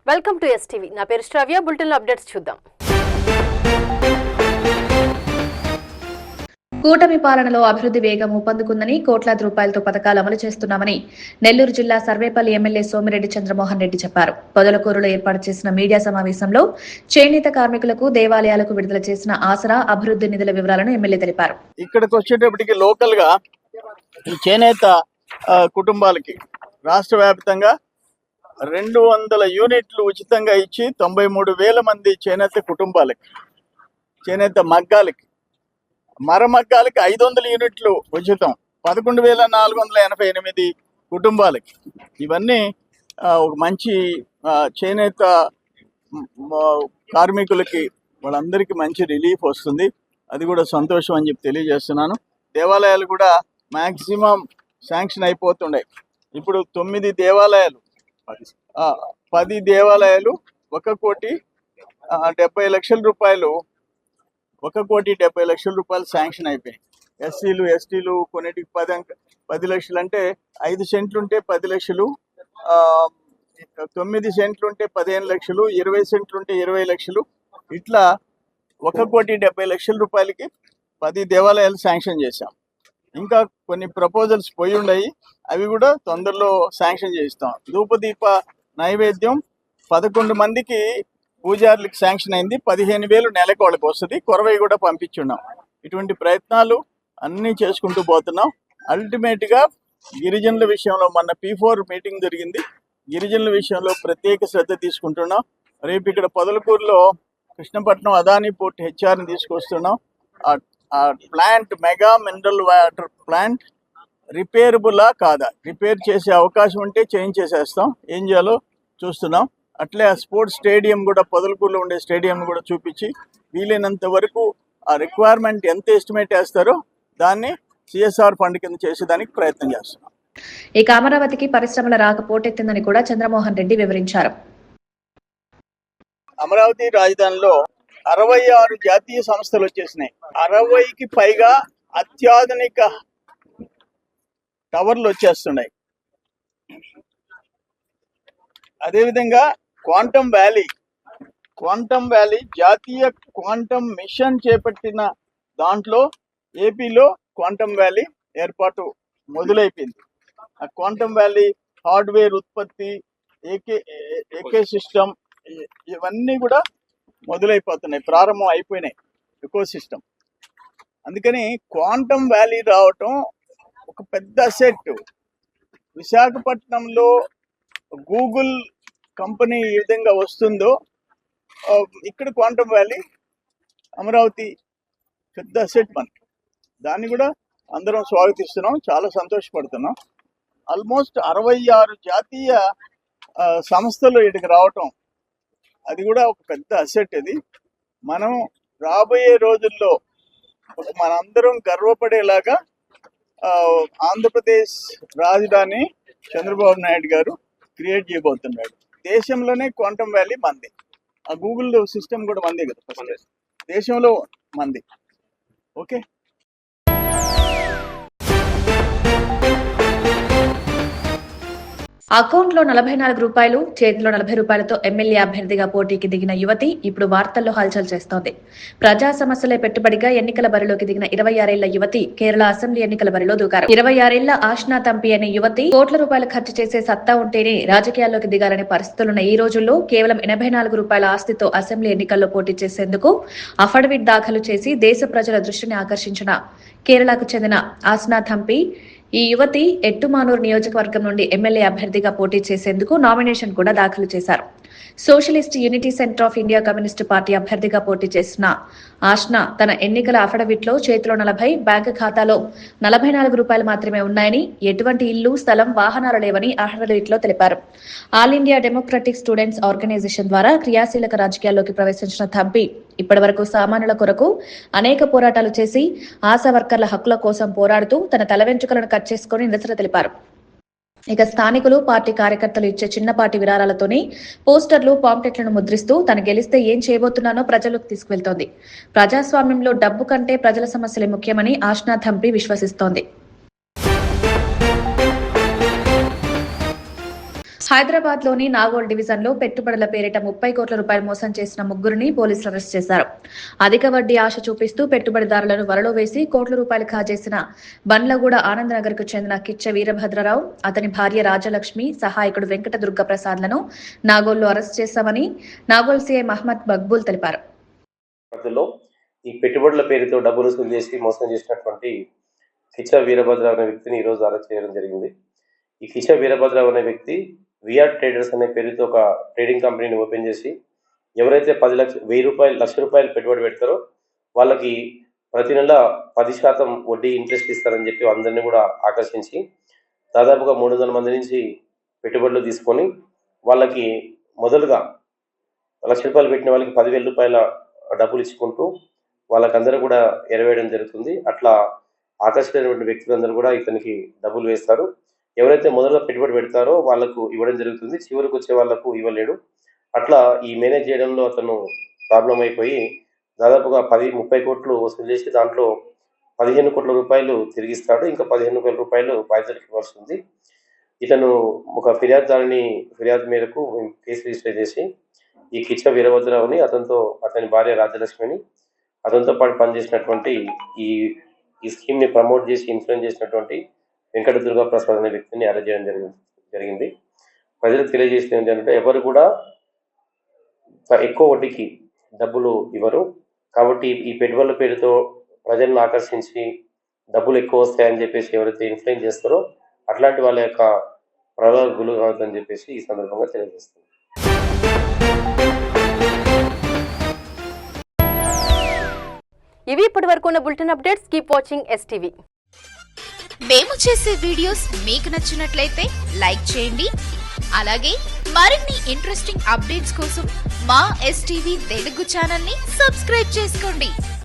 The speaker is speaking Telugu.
Welcome to STV. నా పేరు శ్రావ్య. బులెటిన్ అప్డేట్స్ చూద్దాం. కూటమి పాలనలో అభివృద్ధి వేగం ఊపందుకుందని, కోట్లాది రూపాయలతో పథకాలు అమలు చేస్తున్నామని నెల్లూరు జిల్లా సర్వేపల్లి ఎమ్మెల్యే సోమిరెడ్డి చంద్రమోహన్ రెడ్డి చెప్పారు. పొదలకూరులో ఏర్పాటు చేసిన మీడియా సమావేశంలో చేనేత కార్మికులకు, దేవాలయాలకు విడుదల చేసిన ఆసరా అభివృద్ధి నిధుల వివరాలను ఎమ్మెల్యే తెలిపారు. ఇక్కడికి వచ్చేటప్పటికి లోకల్ గా ఈ చేనేత కుటుంబాలకి రాష్ట్ర వ్యాప్తంగా 200 యూనిట్లు ఉచితంగా ఇచ్చి 93,000 మంది చేనేత కుటుంబాలకి, చేనేత మగ్గాలకి, మరమగ్గాలకి 500 యూనిట్లు ఉచితం, 11,488 కుటుంబాలకి. ఇవన్నీ ఒక మంచి చేనేత కార్మికులకి, వాళ్ళందరికీ మంచి రిలీఫ్ వస్తుంది. అది కూడా సంతోషం అని చెప్పి తెలియజేస్తున్నాను. దేవాలయాలు కూడా మ్యాక్సిమం శాంక్షన్ అయిపోతుండే. ఇప్పుడు 9 దేవాలయాలు, 10 దేవాలయాలు 1,70,00,000 రూపాయలు, 1,70,00,000 రూపాయలు శాంక్షన్ అయిపోయాయి. ఎస్సీలు, ఎస్టీలు కొన్నిటికి 10 లక్షలు అంటే 5 సెంట్లు ఉంటే 10 లక్షలు, 9 సెంట్లు ఉంటే 15 లక్షలు, 20 సెంట్లు ఉంటే 20 లక్షలు, ఇట్లా 1,70,00,000 రూపాయలకి 10 దేవాలయాలు శాంక్షన్ చేశాం. ఇంకా కొన్ని ప్రపోజల్స్ పోయి ఉన్నాయి, అవి కూడా తొందరలో శాంక్షన్ చేయిస్తాం. ధూపదీప నైవేద్యం 11 మందికి పూజారులకి శాంక్షన్ అయింది. 15,000 నెలకు వాళ్ళకి వస్తుంది. కొరవై కూడా పంపించున్నాం. ఇటువంటి ప్రయత్నాలు అన్నీ చేసుకుంటూ పోతున్నాం. అల్టిమేట్గా గిరిజనుల విషయంలో మొన్న P4 మీటింగ్ జరిగింది. గిరిజనుల విషయంలో ప్రత్యేక శ్రద్ధ తీసుకుంటున్నాం. రేపు ఇక్కడ పొదలకూరులో కృష్ణపట్నం అదానీ పోర్ట్ హెచ్ఆర్ని తీసుకొస్తున్నాం. ఆ plant mega mineral water plant రిపేరబులా కాదా, రిపేర్ చేసే అవకాశం ఉంటే చేంజ్ చేసేస్తాం. ఏం చేయాలో చూస్తున్నాం. అట్లే ఆ స్పోర్ట్స్ స్టేడియం కూడా, పొదలకూరులో ఉండే స్టేడియం కూడా చూపించి వీలైనంత వరకు ఆ రిక్వైర్మెంట్ ఎంత ఎస్టిమేట్ వేస్తారో దాన్ని CSR ఫండ్ కింద చేసేదానికి ప్రయత్నం చేస్తున్నాం. ఇక అమరావతికి పరిశ్రమల రాక పోటెత్తిందని కూడా చంద్రమోహన్ రెడ్డి వివరించారు. అమరావతి రాజధానిలో 66 జాతీయ సంస్థలు వచ్చేసినాయి. 60కి పైగా అత్యాధునిక టవర్లు వచ్చేస్తున్నాయి. అదేవిధంగా క్వాంటమ్ వ్యాలీ జాతీయ క్వాంటమ్ మిషన్ చేపట్టిన దాంట్లో ఏపీలో క్వాంటమ్ వ్యాలీ ఏర్పాటు మొదలైపోయింది. ఆ క్వాంటమ్ వ్యాలీ హార్డ్వేర్ ఉత్పత్తి, ఏకే సిస్టమ్, ఇవన్నీ కూడా మొదలైపోతున్నాయి, ప్రారంభం అయిపోయినాయి ఎకో సిస్టమ్. అందుకని క్వాంటమ్ వ్యాలీ రావటం ఒక పెద్ద అసెట్. విశాఖపట్నంలో గూగుల్ కంపెనీ ఏ విధంగా వస్తుందో ఇక్కడ క్వాంటమ్ వ్యాలీ, అమరావతి పెద్ద అసెట్ మనకి. దాన్ని కూడా అందరం స్వాగతిస్తున్నాం, చాలా సంతోషపడుతున్నాం. ఆల్మోస్ట్ 66 జాతీయ సంస్థలు ఇక్కడికి రావటం, అది కూడా ఒక పెద్ద అసెట్. ఇది మనం రాబోయే రోజుల్లో మనందరం గర్వపడేలాగా ఆంధ్రప్రదేశ్ రాజధాని చంద్రబాబు నాయుడు గారు క్రియేట్ చేయబోతున్నాడు. దేశంలోనే క్వాంటమ్ వ్యాలీ మంది. ఆ గూగుల్ సిస్టమ్ కూడా మందే కదా, దేశంలో మంది. ఓకే. అకౌంట్లో 44 రూపాయలు, చేతిలో 40 రూపాయలతో ఎమ్మెల్యే అభ్యర్థిగా పోటీకి దిగిన యువతి ఇప్పుడు వార్తల్లో హల్చల్ చేస్తోంది. ప్రజా సమస్యలే పెట్టుబడిగా ఎన్నికల బరిలోకి దిగిన 26 ఏళ్ల యువతి కేరళ అసెంబ్లీ ఎన్నికల బరిలో దూకారు. 26 ఏళ్ల ఆష్నా తంపి అనే యువతి కోట్ల రూపాయలు ఖర్చు చేసే సత్తా ఉంటేనే రాజకీయాల్లోకి దిగాలనే పరిస్థితులున్న ఈ రోజుల్లో కేవలం 84 రూపాయల ఆస్తితో అసెంబ్లీ ఎన్నికల్లో పోటీ చేసేందుకు అఫిడవిట్ దాఖలు చేసి దేశ ప్రజల దృష్టిని ఆకర్షించిన కేరళకు చెందిన ఆష్నా తంపి ఈ యువతి ఎట్టుమానూరు నియోజకవర్గం నుండి ఎమ్మెల్యే అభ్యర్థిగా పోటీ చేసేందుకు నామినేషన్ కూడా దాఖలు చేశారు. Socialist unity centre of India communist party అభ్యర్థిగా పోటీ చేసిన ఆష్నా తన ఎన్నికల అఫిడవిట్లో చేతిలో 40, బ్యాంకు ఖాతాలో 44 రూపాయలు మాత్రమే ఉన్నాయని, ఎటువంటి ఇల్లు, స్థలం, వాహనాలు లేవని అఫిడవిట్లో తెలిపారు. All India Democratic Students Organisation ద్వారా క్రియాశీలక రాజకీయాల్లోకి ప్రవేశించిన థంపి ఇప్పటి వరకు సామాన్యుల కొరకు అనేక పోరాటాలు చేసి ఆశా వర్కర్ల హక్కుల కోసం పోరాడుతూ తన తల వెంట్రుకలను కట్ చేసుకుని నిరసన తెలిపారు. ఇక స్థానికులు, పార్టీ కార్యకర్తలు ఇచ్చే చిన్నపాటి విరాళాలతోనే పోస్టర్లు, పాంప్లెట్లను ముద్రిస్తూ తను గెలిస్తే ఏం చేయబోతున్నానో ప్రజలకు తీసుకువెళ్తోంది. ప్రజాస్వామ్యంలో డబ్బు కంటే ప్రజల సమస్యలే ముఖ్యమని ఆష్నా థంపి విశ్వసిస్తోంది. హైదరాబాద్ లోని నాగోల్ డివిజన్ లో పెట్టుబడుల పేరిట 30 కోట్ల రూపాయలు మోసం చేసిన ముగ్గురిని పోలీసులు అరెస్ట్ చేశారు. అధిక వడ్డీ ఆశ చూపిస్తూ పెట్టుబడిదారులను వలలో వేసి కోట్ల రూపాయలు కాజేసిన బండ్లగూడ ఆనందనగర్ కు చెందిన కిచ్చ వీరభద్రరావు, అతని భార్య రాజలక్ష్మి, సహాయకుడు వెంకట దుర్గ ప్రసాద్ లను నాగోల్లో అరెస్ట్ చేశామని నాగోల్ సీఐ మహమ్మద్ మక్బూల్ తెలిపారు. ఈ పెట్టుబడుల పేరుతో డబ్బులు వసూలు చేసి మోసం చేసినటువంటి కిచ్చ వీరభద్రరావు అనే వ్యక్తిని ఈ రోజు అరెస్ట్ చేయడం జరిగింది. ఈ కిచ్చ వీరభద్రరావు అనే వ్యక్తి విఆర్ ట్రేడర్స్ అనే పేరుతో ఒక ట్రేడింగ్ కంపెనీని ఓపెన్ చేసి ఎవరైతే 10 లక్ష రూపాయలు పెట్టుబడి పెడతారో వాళ్ళకి ప్రతి నెల 10% వడ్డీ ఇంట్రెస్ట్ ఇస్తారని చెప్పి అందరినీ కూడా ఆకర్షించి దాదాపుగా 300 మంది నుంచి పెట్టుబడులు తీసుకొని వాళ్ళకి మొదలుగా ₹1,00,000 పెట్టిన వాళ్ళకి 10,000 రూపాయల డబ్బులు ఇచ్చుకుంటూ వాళ్ళకందరూ కూడా ఎరవేయడం జరుగుతుంది. అట్లా ఆకర్షించినటువంటి వ్యక్తులందరూ కూడా ఇతనికి డబ్బులు వేస్తారు. ఎవరైతే మొదలుగా పెట్టుబడి పెడతారో వాళ్ళకు ఇవ్వడం జరుగుతుంది, చివరికి వచ్చే వాళ్ళకు ఇవ్వలేడు. అట్లా ఈ మేనేజ్ చేయడంలో అతను ప్రాబ్లం అయిపోయి దాదాపుగా 30 కోట్లు వసూలు చేసి దాంట్లో 15 కోట్ల రూపాయలు తిరిగిస్తాడు. ఇంకా 15 వేల రూపాయలు బాధ్యతలకు ఇవ్వాల్సి ఉంది. ఇతను ఒక ఫిర్యాదు మేరకు కేసు రిజిస్టర్ చేసి ఈ కిచ్చ వీరభద్రరావుని, అతని భార్య రాజలక్ష్మిని, అతనితో పాటు పనిచేసినటువంటి ఈ స్కీమ్ ని ప్రమోట్ చేసి ఇన్ఫ్లుయెన్స్ చేసినటువంటి వెంకట దుర్గా ప్రసాద్ అనే వ్యక్తిని అరెస్ట్ చేయడం జరిగింది. ప్రజలకు తెలియజేసింది ఏంటంటే ఎవరు కూడా ఎక్కువ వడ్డీకి డబ్బులు ఇవ్వరు. కాబట్టి ఈ పెట్టుబడుల పేరుతో ప్రజలను ఆకర్షించి డబ్బులు ఎక్కువ వస్తాయని చెప్పేసి ఎవరైతే ఇన్ఫ్లుయెన్స్ చేస్తారో అట్లాంటి వాళ్ళ యొక్క ప్రజలకు గురి కావద్దని చెప్పేసి ఈ సందర్భంగా తెలియజేస్తుంది. ఇవి ఇప్పటివరకు ఉన్న bulletin updates. Keep watching STV. మేము చేసే వీడియోస్ మీకు నచ్చినట్లయితే లైక్ చేయండి. అలాగే మరిన్ని ఇంట్రెస్టింగ్ అప్డేట్స్ కోసం మా STV తెలుగు ఛానల్ ని సబ్స్క్రైబ్ చేసుకోండి.